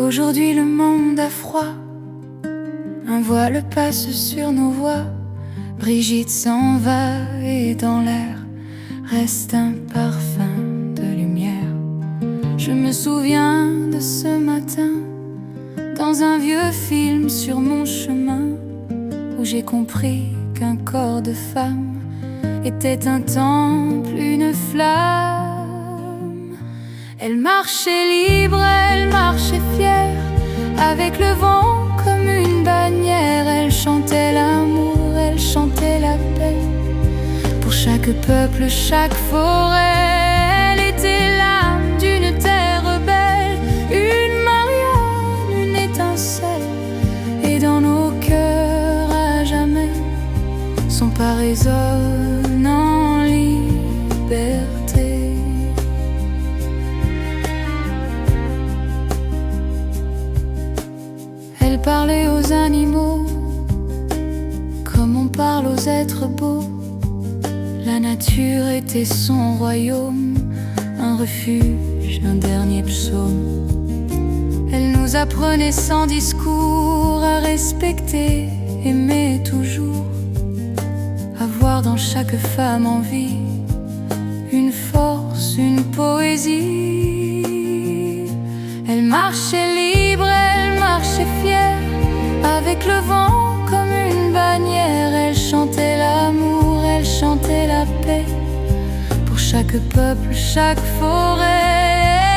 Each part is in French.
Aujourd'hui le monde a froid, un voile passe sur nos voix. Brigitte s'en va et dans l'air reste un parfum de lumière. Je me souviens de ce matin, dans un vieux film sur mon chemin, où j'ai compris qu'un corps de femme était un temple, une flamme. Elle marchait libre, elle marchait fière, avec le vent comme une bannière. Elle chantait l'amour, elle chantait la paix, pour chaque peuple, chaque forêt. Elle était l'âme d'une terre belle, une Marianne, une étincelle, et dans nos cœurs à jamais, son pas résonne en liberté. Elle parlait aux animaux comme on parle aux êtres beaux. La nature était son royaume, un refuge, un dernier psaume. Elle nous apprenait sans discours à respecter, aimer toujours, à voir dans chaque femme en vie une force, une poésie. Elle marchait libre, elle marchait fière, avec le vent comme une bannière. Elle chantait l'amour, elle chantait la paix, pour chaque peuple, chaque forêt.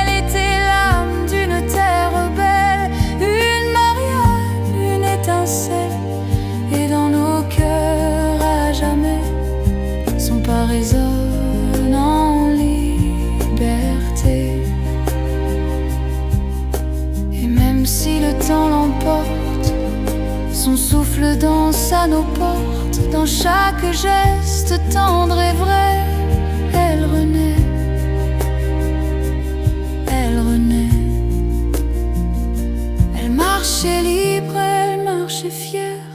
Elle était l'âme d'une terre belle, une Marianne, une étincelle, et dans nos cœurs à jamais, son pas résonne en liberté. Et même si le temps l'emporte, son souffle danse à nos portes. Dans chaque geste tendre et vrai, elle renaît, elle renaît. Elle marchait libre, elle marchait fière,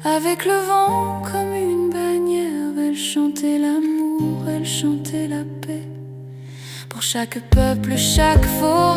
avec le vent comme une bannière. Elle chantait l'amour, elle chantait la paix, pour chaque peuple, chaque forêt.